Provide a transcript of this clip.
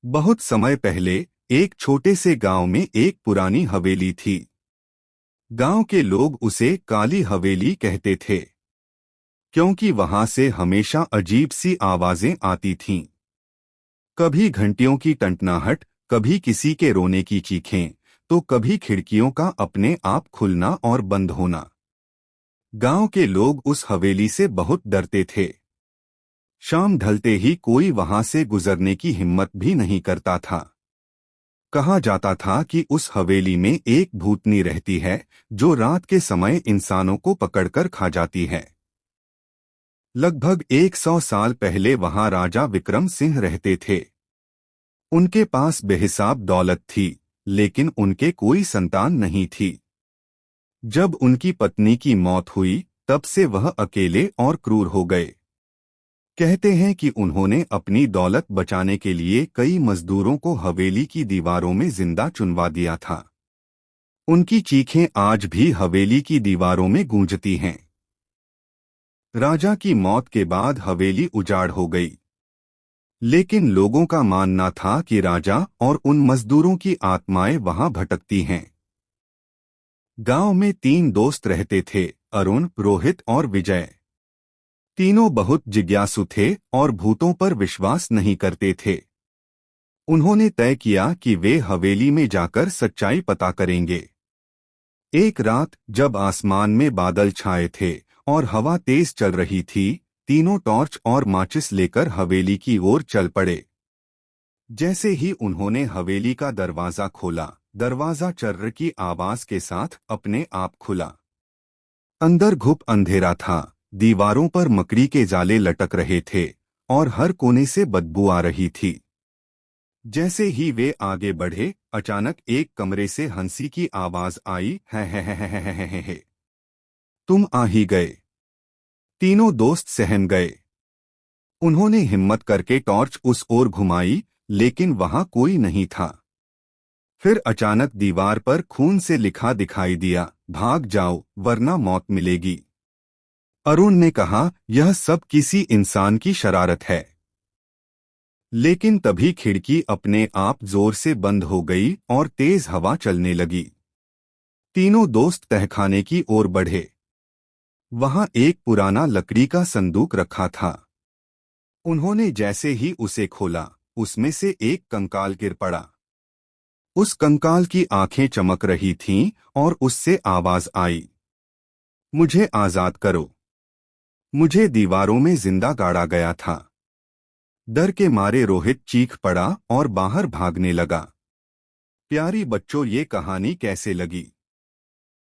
बहुत समय पहले एक छोटे से गांव में एक पुरानी हवेली थी। गांव के लोग उसे काली हवेली कहते थे, क्योंकि वहां से हमेशा अजीब सी आवाजें आती थीं। कभी घंटियों की टंटनाहट, कभी किसी के रोने की चीखें, तो कभी खिड़कियों का अपने आप खुलना और बंद होना। गांव के लोग उस हवेली से बहुत डरते थे। शाम ढलते ही कोई वहां से गुजरने की हिम्मत भी नहीं करता था। कहा जाता था कि उस हवेली में एक भूतनी रहती है, जो रात के समय इंसानों को पकड़कर खा जाती है। लगभग 100 साल पहले वहां राजा विक्रम सिंह रहते थे। उनके पास बेहिसाब दौलत थी, लेकिन उनके कोई संतान नहीं थी। जब उनकी पत्नी की मौत हुई, तब से वह अकेले और क्रूर हो गए। कहते हैं कि उन्होंने अपनी दौलत बचाने के लिए कई मजदूरों को हवेली की दीवारों में जिंदा चुनवा दिया था। उनकी चीखें आज भी हवेली की दीवारों में गूंजती हैं। राजा की मौत के बाद हवेली उजाड़ हो गई, लेकिन लोगों का मानना था कि राजा और उन मजदूरों की आत्माएं वहां भटकती हैं। गांव में 3 दोस्त रहते थे, अरुण, रोहित और विजय। तीनों बहुत जिज्ञासु थे और भूतों पर विश्वास नहीं करते थे। उन्होंने तय किया कि वे हवेली में जाकर सच्चाई पता करेंगे। एक रात जब आसमान में बादल छाए थे और हवा तेज चल रही थी, तीनों टॉर्च और माचिस लेकर हवेली की ओर चल पड़े। जैसे ही उन्होंने हवेली का दरवाजा खोला, दरवाजा चर्र की आवाज के साथ अपने आप खुला। अंदर घुप अंधेरा था, दीवारों पर मकड़ी के जाले लटक रहे थे और हर कोने से बदबू आ रही थी। जैसे ही वे आगे बढ़े, अचानक एक कमरे से हंसी की आवाज आई, है। तुम आ ही गए। तीनों दोस्त सहम गए। उन्होंने हिम्मत करके टॉर्च उस ओर घुमाई, लेकिन वहां कोई नहीं था। फिर अचानक दीवार पर खून से लिखा दिखाई दिया, भाग जाओ वरना मौत मिलेगी। अरुण ने कहा, यह सब किसी इंसान की शरारत है। लेकिन तभी खिड़की अपने आप जोर से बंद हो गई और तेज हवा चलने लगी। तीनों दोस्त तहखाने की ओर बढ़े। वहां एक पुराना लकड़ी का संदूक रखा था। उन्होंने जैसे ही उसे खोला, उसमें से एक कंकाल गिर पड़ा। उस कंकाल की आंखें चमक रही थीं और उससे आवाज आई, मुझे आजाद करो। मुझे दीवारों में जिंदा गाड़ा गया था। डर के मारे रोहित चीख पड़ा और बाहर भागने लगा। प्यारी बच्चों, ये कहानी कैसे लगी?